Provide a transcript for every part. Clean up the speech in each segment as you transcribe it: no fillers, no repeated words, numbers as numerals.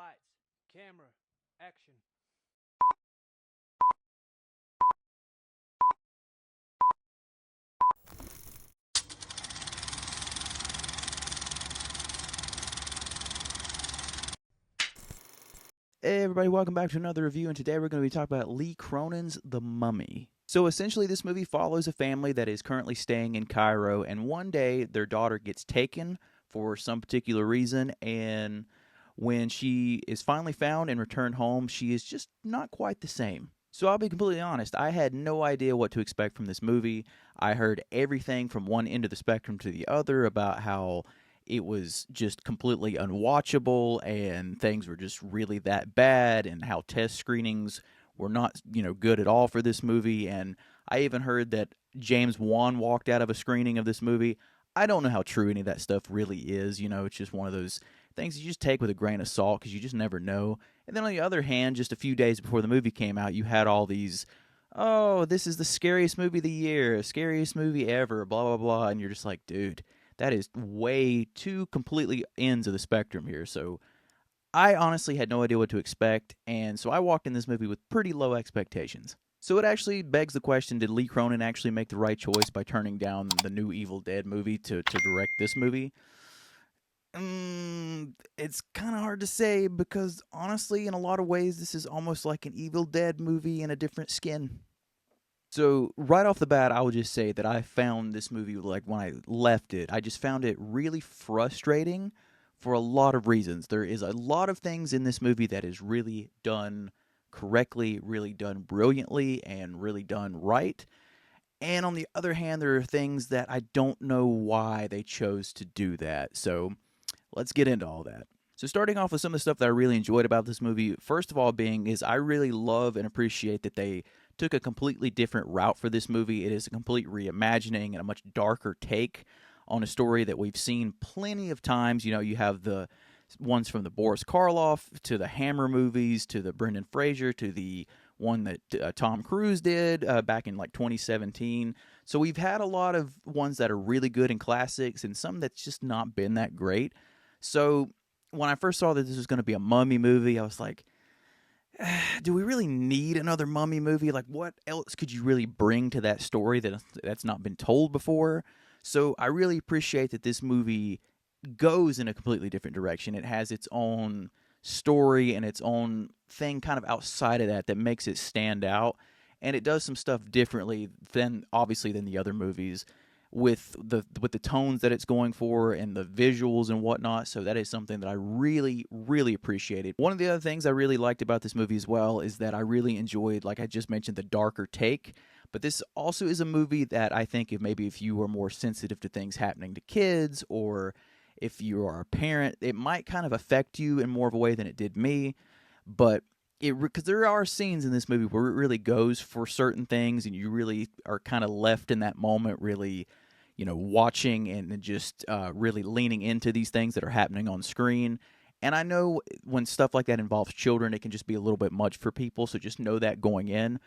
Lights, camera, action. Hey everybody, welcome back to another review, and today we're going to be talking about Lee Cronin's The Mummy. So essentially this movie follows a family that is currently staying in Cairo, and one day their daughter gets taken for some particular reason, and when she is finally found and returned home, she is just not quite the same. So I'll be completely honest, I had no idea what to expect from this movie. I heard everything from one end of the spectrum to the other about how it was just completely unwatchable and things were just really that bad, and how test screenings were not, good at all for this movie. And I even heard that James Wan walked out of a screening of this movie. I don't know how true any of that stuff really is. It's just one of those things you just take with a grain of salt because you just never know. And then on the other hand, just a few days before the movie came out, you had all these, oh, this is the scariest movie of the year, scariest movie ever, blah, blah, blah. And you're just like, dude, that is way two completely ends of the spectrum here. So I honestly had no idea what to expect, and so I walked in this movie with pretty low expectations. So it actually begs the question, did Lee Cronin actually make the right choice by turning down the new Evil Dead movie to direct this movie? It's kind of hard to say because honestly, in a lot of ways, this is almost like an Evil Dead movie in a different skin. So right off the bat, I would just say that I found this movie, like when I left it, I just found it really frustrating for a lot of reasons. There is a lot of things in this movie that is really done correctly, really done brilliantly, and really done right. And on the other hand, there are things that I don't know why they chose to do that. So let's get into all that. So starting off with some of the stuff that I really enjoyed about this movie, first of all being is I really love and appreciate that they took a completely different route for this movie. It is a complete reimagining and a much darker take on a story that we've seen plenty of times. You have the ones from the Boris Karloff to the Hammer movies to the Brendan Fraser to the one that Tom Cruise did back in like 2017. So we've had a lot of ones that are really good and classics and some that's just not been that great. So when I first saw that this was going to be a mummy movie, I was like, do we really need another mummy movie? Like, what else could you really bring to that story that's not been told before? So I really appreciate that this movie goes in a completely different direction. It has its own story and its own thing kind of outside of that makes it stand out, and it does some stuff differently than obviously than the other movies with the tones that it's going for and the visuals and whatnot. So that is something that I really, really appreciated. One of the other things I really liked about this movie as well is that I really enjoyed, like I just mentioned, the darker take. But this also is a movie that I think if you are more sensitive to things happening to kids, or if you are a parent, it might kind of affect you in more of a way than it did me. But because there are scenes in this movie where it really goes for certain things, and you really are kind of left in that moment, really, watching and just really leaning into these things that are happening on screen. And I know when stuff like that involves children, it can just be a little bit much for people, so just know that going in.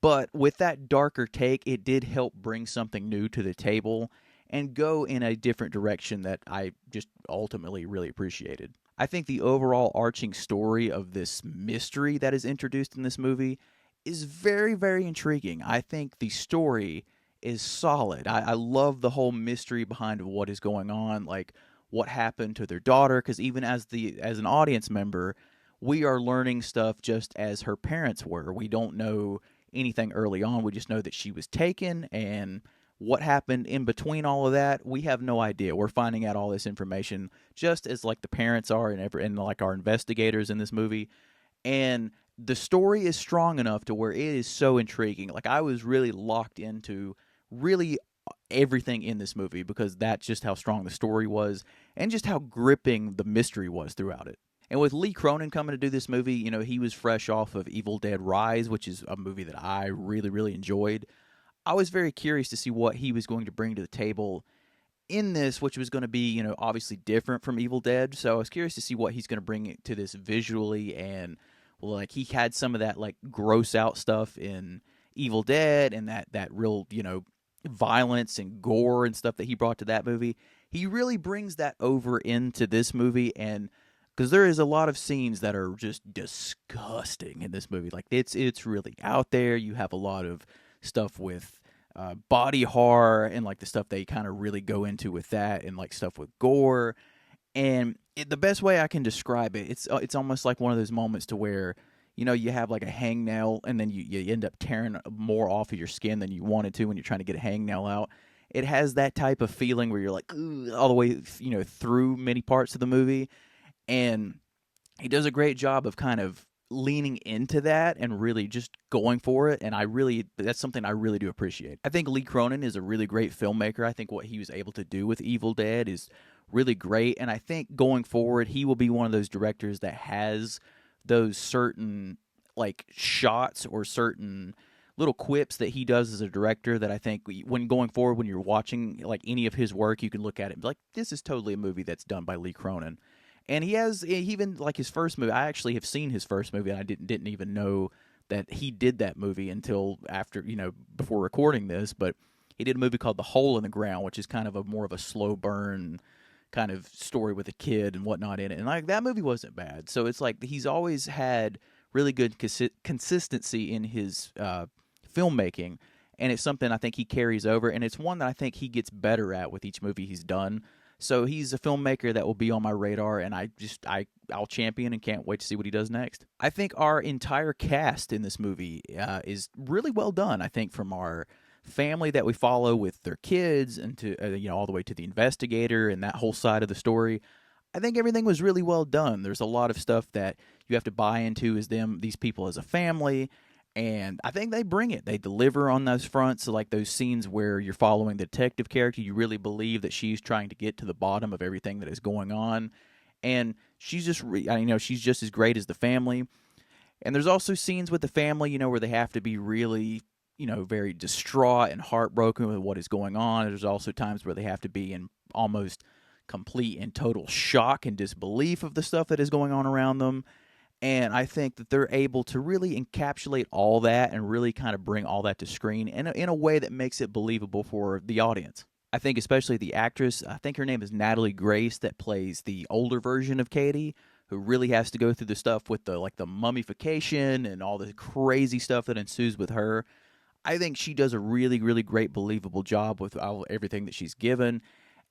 But with that darker take, it did help bring something new to the table and go in a different direction that I just ultimately really appreciated. I think the overall arching story of this mystery that is introduced in this movie is very, very intriguing. I think the story is solid. I love the whole mystery behind what is going on, like what happened to their daughter, because even as an audience member, we are learning stuff just as her parents were. We don't know anything early on. We just know that she was taken, and what happened in between all of that, we have no idea. We're finding out all this information just as like the parents are and like our investigators in this movie. And the story is strong enough to where it is so intriguing. Like I was really locked into really everything in this movie because that's just how strong the story was and just how gripping the mystery was throughout it. And with Lee Cronin coming to do this movie, he was fresh off of Evil Dead Rise, which is a movie that I really, really enjoyed. I was very curious to see what he was going to bring to the table in this, which was going to be, obviously different from Evil Dead. So I was curious to see what he's going to bring to this visually. And like he had some of that like gross out stuff in Evil Dead and that real, violence and gore and stuff that he brought to that movie. He really brings that over into this movie and because there is a lot of scenes that are just disgusting in this movie. Like it's really out there. You have a lot of stuff with body horror and like the stuff they kind of really go into with that, and like stuff with gore. And the best way I can describe it, it's almost like one of those moments to where, you know, you have like a hangnail and then you end up tearing more off of your skin than you wanted to when you're trying to get a hangnail out. It has that type of feeling where you're like, "Ugh," all the way, you know, through many parts of the movie. And he does a great job of kind of leaning into that and really just going for it. And that's something I really do appreciate. I think Lee Cronin is a really great filmmaker. I think what he was able to do with Evil Dead is really great. And I think going forward, he will be one of those directors that has those certain like shots or certain little quips that he does as a director that I think when going forward, when you're watching like any of his work, you can look at it and be like, this is totally a movie that's done by Lee Cronin. And he has even like his first movie. I actually have seen his first movie, and I didn't even know that he did that movie until after, you know, before recording this. But he did a movie called The Hole in the Ground, which is kind of a more of a slow burn kind of story with a kid and whatnot in it. And like that movie wasn't bad. So it's like he's always had really good consistency in his filmmaking, and it's something I think he carries over, and it's one that I think he gets better at with each movie he's done. So he's a filmmaker that will be on my radar, and I'll champion and can't wait to see what he does next. I think our entire cast in this movie is really well done. I think from our family that we follow with their kids and to you know, all the way to the investigator and that whole side of the story. I think everything was really well done. There's a lot of stuff that you have to buy into as these people as a family. And I think they bring it. They deliver on those fronts. So like those scenes where you're following the detective character, you really believe that she's trying to get to the bottom of everything that is going on. And she's just, you know, she's just as great as the family. And there's also scenes with the family, you know, where they have to be really, you know, very distraught and heartbroken with what is going on. There's also times where they have to be in almost complete and total shock and disbelief of the stuff that is going on around them. And I think that they're able to really encapsulate all that and really kind of bring all that to screen in a way that makes it believable for the audience. I think especially the actress, I think her name is Natalie Grace, that plays the older version of Katie, who really has to go through the stuff with the mummification and all the crazy stuff that ensues with her. I think she does a really, really great, believable job with everything that she's given.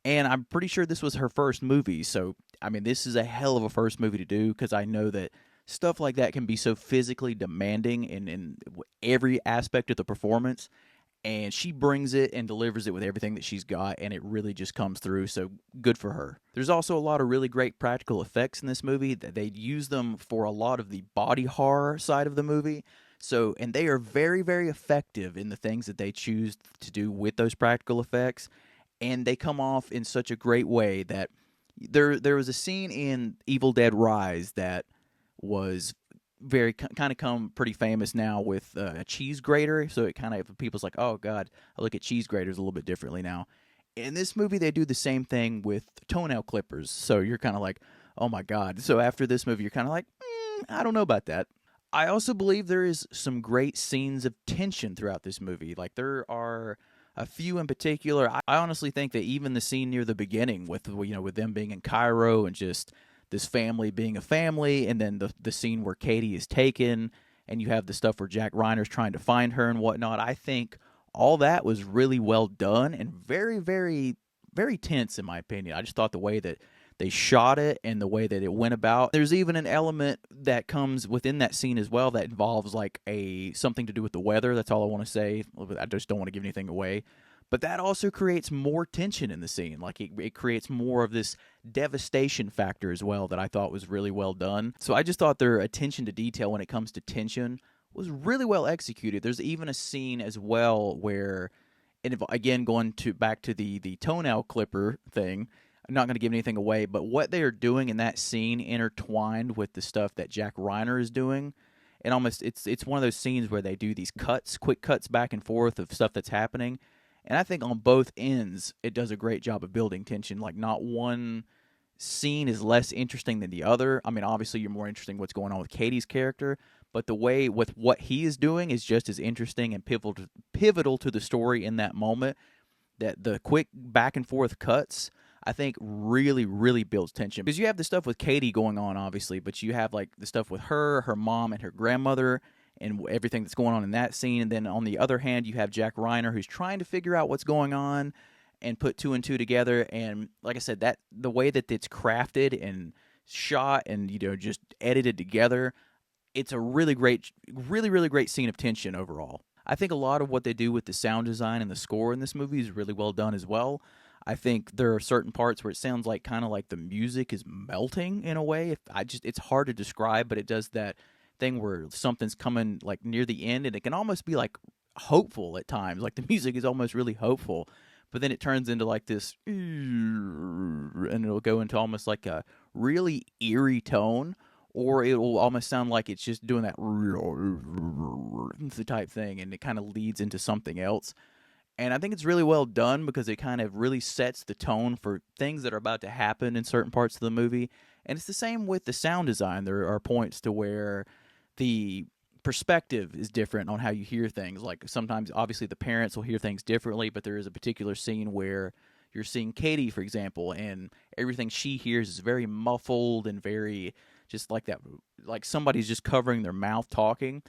And I'm pretty sure this was her first movie. So, I mean, this is a hell of a first movie to do, because I know that stuff like that can be so physically demanding in every aspect of the performance. And she brings it and delivers it with everything that she's got, and it really just comes through, so good for her. There's also a lot of really great practical effects in this movie. That they use them for a lot of the body horror side of the movie. So, and they are very, very effective in the things that they choose to do with those practical effects. And they come off in such a great way that there was a scene in Evil Dead Rise that was very kind of come pretty famous now with a cheese grater. So it kind of, people's like, oh God, I look at cheese graters a little bit differently now. In this movie, they do the same thing with toenail clippers. So you're kind of like, oh my God. So after this movie, you're kind of like, I don't know about that. I also believe there is some great scenes of tension throughout this movie. Like there are a few in particular. I honestly think that even the scene near the beginning with, you know, with them being in Cairo and just this family being a family, and then the scene where Katie is taken, and you have the stuff where Jack Reiner's trying to find her and whatnot. I think all that was really well done and very, very, very tense in my opinion. I just thought the way that they shot it and the way that it went about. There's even an element that comes within that scene as well that involves like something to do with the weather. That's all I want to say. I just don't want to give anything away. But that also creates more tension in the scene. Like it creates more of this devastation factor as well that I thought was really well done. So I just thought their attention to detail when it comes to tension was really well executed. There's even a scene as well where, and again, back to the toenail clipper thing, I'm not going to give anything away, but what they are doing in that scene intertwined with the stuff that Jack Reiner is doing, and almost it's one of those scenes where they do these quick cuts back and forth of stuff that's happening. And I think on both ends, it does a great job of building tension. Like, not one scene is less interesting than the other. I mean, obviously, you're more interested in what's going on with Katie's character, but the way with what he is doing is just as interesting and pivotal to the story in that moment. That the quick back and forth cuts, I think really, really builds tension. Because you have the stuff with Katie going on, obviously, but you have like the stuff with her mom, and her grandmother, and everything that's going on in that scene. And then on the other hand, you have Jack Reiner, who's trying to figure out what's going on and put two and two together. And like I said, that the way that it's crafted and shot and just edited together, it's a really great, really, really great scene of tension overall. I think a lot of what they do with the sound design and the score in this movie is really well done as well. I think there are certain parts where it sounds like kind of like the music is melting in a way. It's hard to describe, but it does that thing where something's coming like near the end, and it can almost be like hopeful at times. Like the music is almost really hopeful, but then it turns into like this, and it'll go into almost like a really eerie tone, or it will almost sound like it's just doing that type thing, and it kind of leads into something else. And I think it's really well done because it kind of really sets the tone for things that are about to happen in certain parts of the movie. And it's the same with the sound design. There are points to where the perspective is different on how you hear things. Like sometimes, obviously, the parents will hear things differently, but there is a particular scene where you're seeing Katie, for example, and everything she hears is very muffled and very just like that, like somebody's just covering their mouth talking.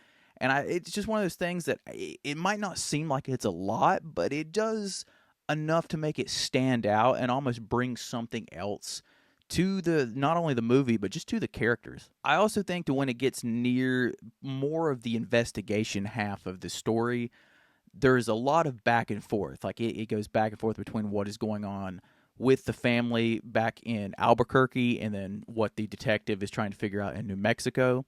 And it's just one of those things that it might not seem like it's a lot, but it does enough to make it stand out and almost bring something else to the not only the movie but just to the characters. I also think that when it gets near more of the investigation half of the story, there's a lot of back and forth. Like it goes back and forth between what is going on with the family back in Albuquerque and then what the detective is trying to figure out in New Mexico.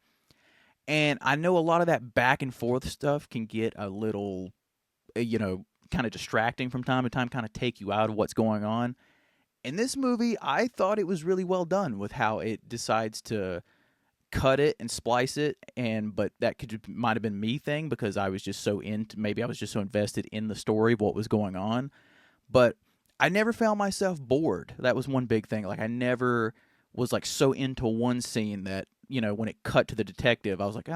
And I know a lot of that back and forth stuff can get a little, kind of distracting from time to time, kind of take you out of what's going on. In this movie, I thought it was really well done with how it decides to cut it and splice it, but that might have been me thing because I was just maybe I was just so invested in the story of what was going on. But I never found myself bored. That was one big thing. Like I never was like so into one scene that, when it cut to the detective, I was like,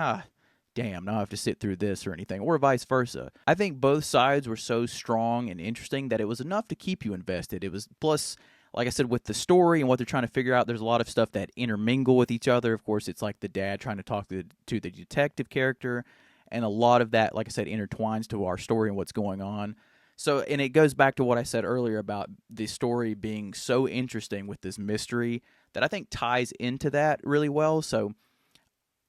damn, now I have to sit through this or anything, or vice versa. I think both sides were so strong and interesting that it was enough to keep you invested. It was, plus, like I said, with the story and what they're trying to figure out, there's a lot of stuff that intermingle with each other. Of course, it's like the dad trying to talk to the detective character, and a lot of that, like I said, intertwines to our story and what's going on. So, and it goes back to what I said earlier about the story being so interesting with this mystery that I think ties into that really well. So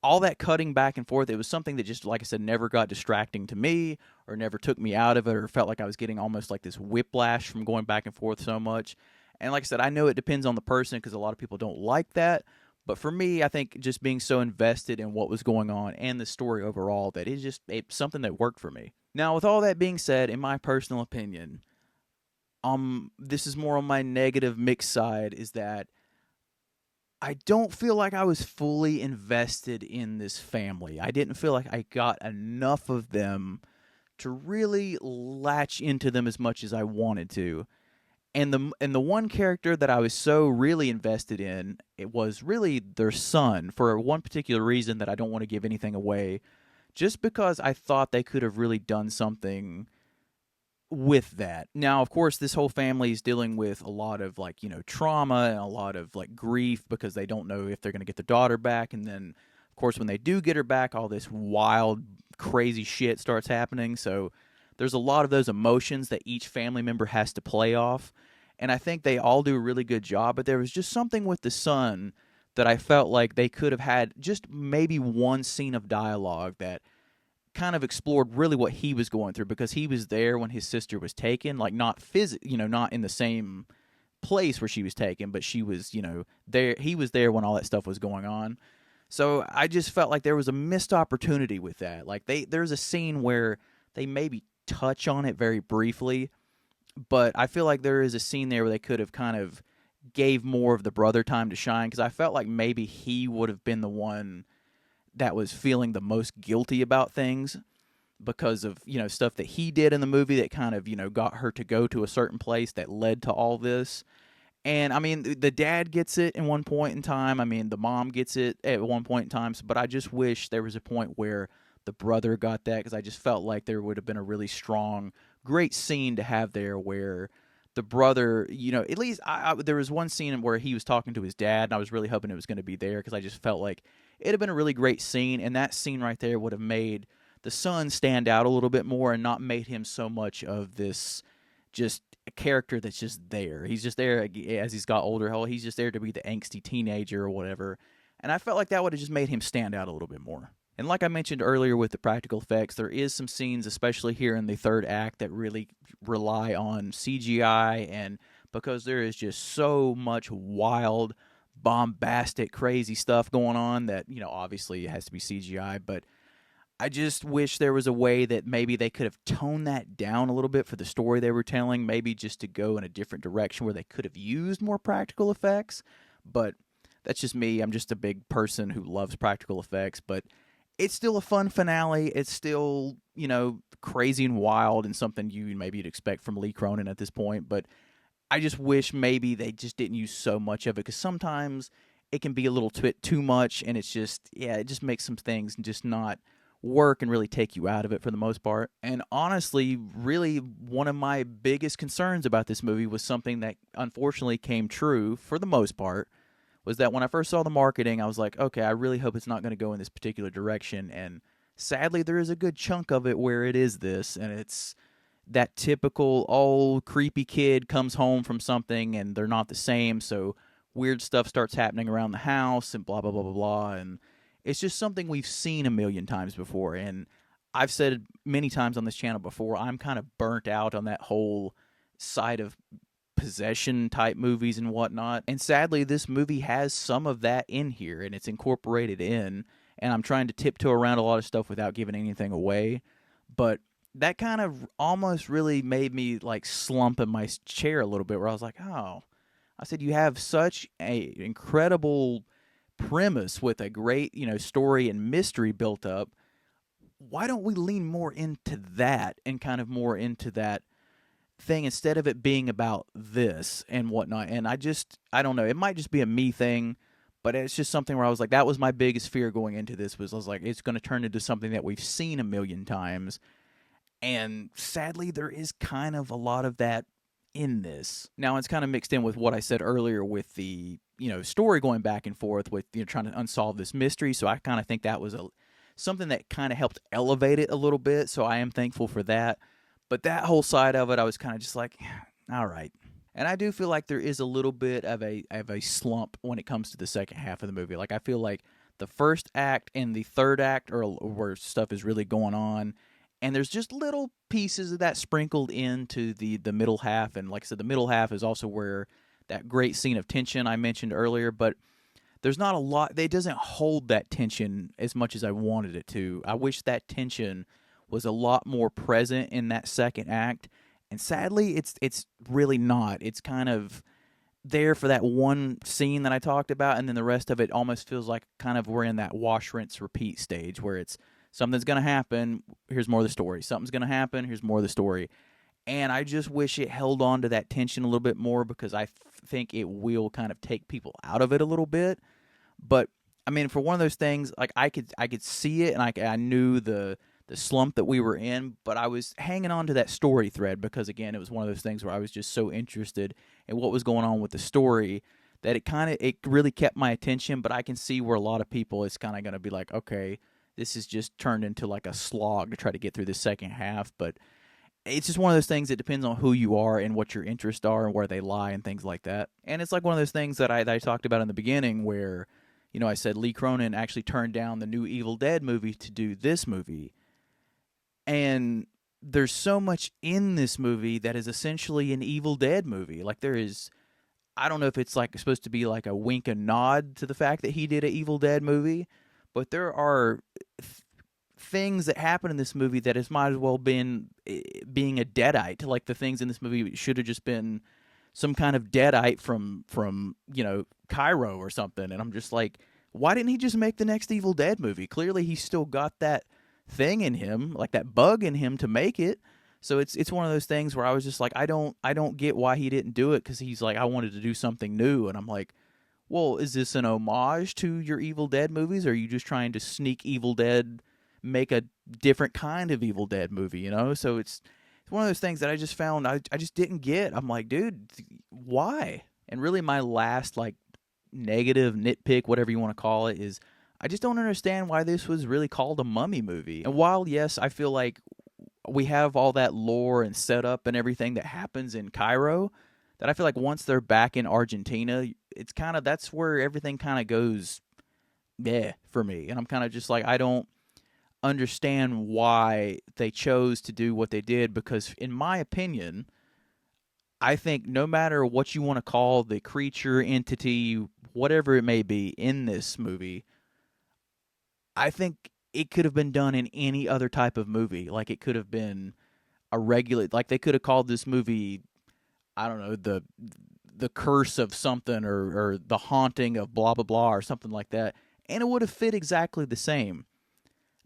all that cutting back and forth, it was something that just, like I said, never got distracting to me or never took me out of it or felt like I was getting almost like this whiplash from going back and forth so much. And like I said, I know it depends on the person because a lot of people don't like that. But for me, I think just being so invested in what was going on and the story overall that it's something that worked for me. Now, with all that being said, in my personal opinion, this is more on my negative mixed side, is that I don't feel like I was fully invested in this family. I didn't feel like I got enough of them to really latch into them as much as I wanted to. And the one character that I was so really invested in, it was really their son, for one particular reason that I don't want to give anything away, just because I thought they could have really done something with that. Now, of course, this whole family is dealing with a lot of trauma and a lot of grief because they don't know if they're going to get their daughter back. And then, of course, when they do get her back, all this wild, crazy shit starts happening. So there's a lot of those emotions that each family member has to play off. And I think they all do a really good job. But there was just something with the son that I felt like they could have had just maybe one scene of dialogue that kind of explored really what he was going through, because he was there when his sister was taken, like not not in the same place where she was taken, but she was, there. He was there when all that stuff was going on. So I just felt like there was a missed opportunity with that. Like there's a scene where they maybe touch on it very briefly, but I feel like there is a scene there where they could have kind of gave more of the brother time to shine, because I felt like maybe he would have been the one that was feeling the most guilty about things because of, stuff that he did in the movie that kind of, got her to go to a certain place that led to all this. And I mean, the dad gets it in one point in time. I mean, the mom gets it at one point in time. But I just wish there was a point where the brother got that, because I just felt like there would have been a really strong, great scene to have there where the brother, at least there was one scene where he was talking to his dad, and I was really hoping it was going to be there because I just felt like it'd have been a really great scene, and that scene right there would have made the son stand out a little bit more and not made him so much of this just a character that's just there. He's just there as he's got older. He's just there to be the angsty teenager or whatever. And I felt like that would have just made him stand out a little bit more. And like I mentioned earlier with the practical effects, there is some scenes, especially here in the third act, that really rely on CGI. And because there is just so much wild, bombastic, crazy stuff going on that, obviously it has to be CGI. But I just wish there was a way that maybe they could have toned that down a little bit for the story they were telling, maybe just to go in a different direction where they could have used more practical effects. But that's just me. I'm just a big person who loves practical effects. But it's still a fun finale. It's still, crazy and wild and something you'd expect from Lee Cronin at this point. But I just wish maybe they just didn't use so much of it, because sometimes it can be a little bit too much, and it's just, it just makes some things just not work and really take you out of it for the most part. And honestly, really, one of my biggest concerns about this movie was something that unfortunately came true for the most part, was that when I first saw the marketing, I was like, okay, I really hope it's not going to go in this particular direction. And sadly, there is a good chunk of it where it is this, and it's that typical old creepy kid comes home from something and they're not the same, so weird stuff starts happening around the house and blah, blah, blah, blah, blah. And it's just something we've seen a million times before. And I've said many times on this channel before, I'm kind of burnt out on that whole side of possession type movies and whatnot. And sadly, this movie has some of that in here, and it's incorporated in. And I'm trying to tiptoe around a lot of stuff without giving anything away. But that kind of almost really made me like slump in my chair a little bit, where I was like, oh, I said, you have such a incredible premise with a great, story and mystery built up. Why don't we lean more into that and kind of more into that thing instead of it being about this and whatnot? And I don't know, it might just be a me thing, but it's just something where I was like, that was my biggest fear going into this, was I was like, it's going to turn into something that we've seen a million times. And sadly, there is kind of a lot of that in this. Now, it's kind of mixed in with what I said earlier with the, story going back and forth with, trying to unsolve this mystery. So I kind of think that was something that kind of helped elevate it a little bit. So I am thankful for that. But that whole side of it, I was kind of just like, all right. And I do feel like there is a little bit of a slump when it comes to the second half of the movie. Like, I feel like the first act and the third act are where stuff is really going on. And there's just little pieces of that sprinkled into the middle half. And like I said, the middle half is also where that great scene of tension I mentioned earlier. But there's not a lot. It doesn't hold that tension as much as I wanted it to. I wish that tension was a lot more present in that second act. And sadly, it's really not. It's kind of there for that one scene that I talked about. And then the rest of it almost feels like kind of we're in that wash, rinse, repeat stage where it's, something's going to happen, here's more of the story. Something's going to happen, here's more of the story. And I just wish it held on to that tension a little bit more, because I think it will kind of take people out of it a little bit. But, I mean, for one of those things, like I could see it, and I knew the slump that we were in, but I was hanging on to that story thread because, again, it was one of those things where I was just so interested in what was going on with the story that it really kept my attention. But I can see where a lot of people, it's kind of going to be like, okay, this is just turned into like a slog to try to get through the second half. But it's just one of those things that depends on who you are and what your interests are and where they lie and things like that. And it's like one of those things that I talked about in the beginning where, I said Lee Cronin actually turned down the new Evil Dead movie to do this movie. And there's so much in this movie that is essentially an Evil Dead movie. Like, there is, I don't know if it's like supposed to be like a wink and nod to the fact that he did an Evil Dead movie, but there are things that happen in this movie that has might as well been being a Deadite. Like, the things in this movie should have just been some kind of Deadite from Cairo or something. And I'm just like, why didn't he just make the next Evil Dead movie? Clearly, he's still got that thing in him, like that bug in him to make it. So it's one of those things where I was just like, I don't get why he didn't do it, because he's like, I wanted to do something new. And I'm like, well, is this an homage to your Evil Dead movies? Or are you just trying to sneak Evil Dead, make a different kind of Evil Dead movie, So It's one of those things that I just found I just didn't get. I'm like, dude, why? And really, my last like negative nitpick, whatever you want to call it, is I just don't understand why this was really called a mummy movie. And while yes, I feel like we have all that lore and setup and everything that happens in Cairo, that I feel like once they're back in Argentina, it's kind of that's where everything kind of goes yeah for me. And I'm kind of just like I don't understand why they chose to do what they did because in my opinion, I think no matter what you want to call the creature, entity, whatever it may be in this movie, I think it could have been done in any other type of movie. Like it could have been a regular like they could have called this movie I don't know, the curse of something or the haunting of blah blah blah or something like that. And it would have fit exactly the same.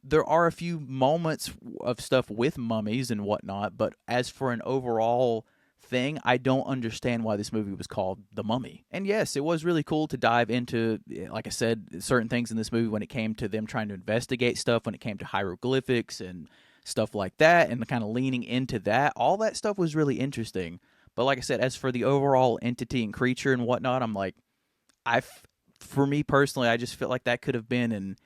There are a few moments of stuff with mummies and whatnot, but as for an overall thing, I don't understand why this movie was called The Mummy. And yes, it was really cool to dive into, like I said, certain things in this movie when it came to them trying to investigate stuff, when it came to hieroglyphics and stuff like that, and kind of leaning into that. All that stuff was really interesting. But like I said, as for the overall entity and creature and whatnot, I'm like, for me personally, I just feel like that could have been in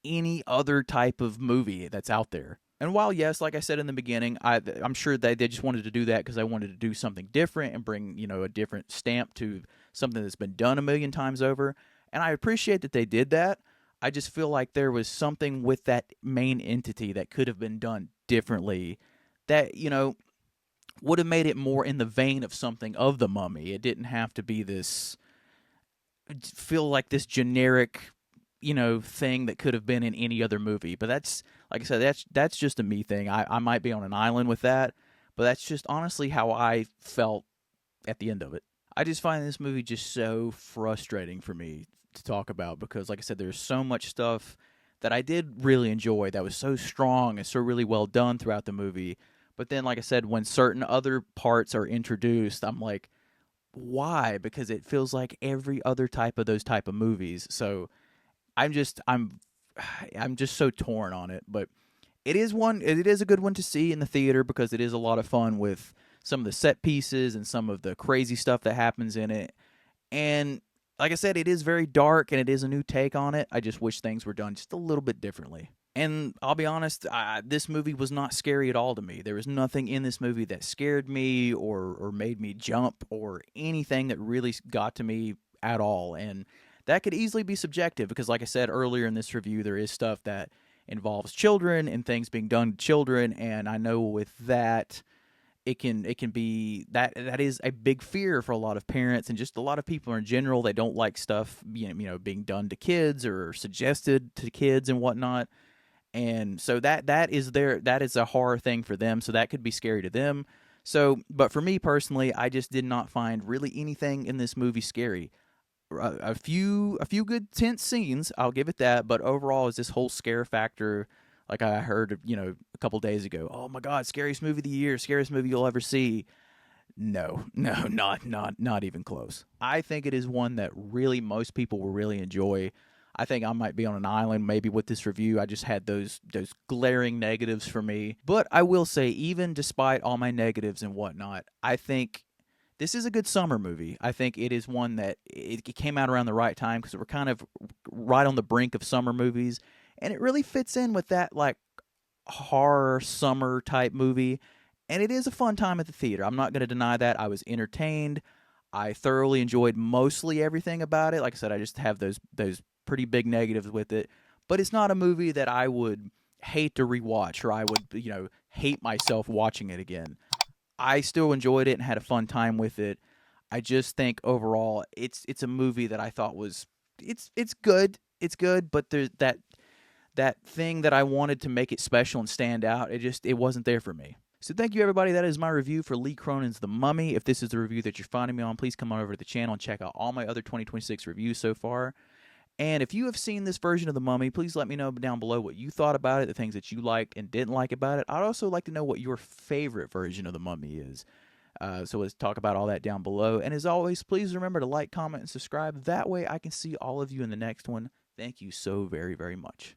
any other type of movie that's out there. And while yes, like I said in the beginning, I'm sure that they just wanted to do that because they wanted to do something different and bring a different stamp to something that's been done a million times over. And I appreciate that they did that. I just feel like there was something with that main entity that could have been done differently. That would have made it more in the vein of something of the Mummy. It didn't have to be this feel like this generic thing that could have been in any other movie. But that's like I said, that's just a me thing. I might be on an island with that, but that's just honestly how I felt at the end of it. I just find this movie just so frustrating for me to talk about because like I said, there's so much stuff that I did really enjoy that was so strong and so really well done throughout the movie. But then like I said, when certain other parts are introduced, I'm like, why? Because it feels like every other type of those type of movies. So I'm just so torn on it, but it is a good one to see in the theater because it is a lot of fun with some of the set pieces and some of the crazy stuff that happens in it. And like I said, it is very dark and it is a new take on it. I just wish things were done just a little bit differently. And I'll be honest, this movie was not scary at all to me. There was nothing in this movie that scared me or made me jump or anything that really got to me at all. And that could easily be subjective because, like I said earlier in this review, there is stuff that involves children and things being done to children. And I know with that, it can be that is a big fear for a lot of parents and just a lot of people in general. They don't like stuff being done to kids or suggested to kids and whatnot. And so that is a horror thing for them. So that could be scary to them. So, but for me personally, I just did not find really anything in this movie scary. A few good tense scenes, I'll give it that. But overall, is this whole scare factor, like I heard, a couple days ago. Oh my God, scariest movie of the year, scariest movie you'll ever see. No, not even close. I think it is one that really most people will really enjoy. I think I might be on an island maybe with this review. I just had those glaring negatives for me. But I will say, even despite all my negatives and whatnot, I think this is a good summer movie. I think it is one that it came out around the right time because we're kind of right on the brink of summer movies. And it really fits in with that like horror summer type movie. And it is a fun time at the theater. I'm not going to deny that. I was entertained. I thoroughly enjoyed mostly everything about it. Like I said, I just have those pretty big negatives with it. But it's not a movie that I would hate to rewatch or I would, hate myself watching it again. I still enjoyed it and had a fun time with it. I just think overall it's a movie that I thought was it's good. It's good, but there's that thing that I wanted to make it special and stand out. It wasn't there for me. So thank you, everybody. That is my review for Lee Cronin's The Mummy. If this is the review that you're finding me on, please come on over to the channel and check out all my other 2026 reviews so far. And if you have seen this version of The Mummy, please let me know down below what you thought about it, the things that you liked and didn't like about it. I'd also like to know what your favorite version of The Mummy is. So let's talk about all that down below. And as always, please remember to like, comment, and subscribe. That way I can see all of you in the next one. Thank you so very, very much.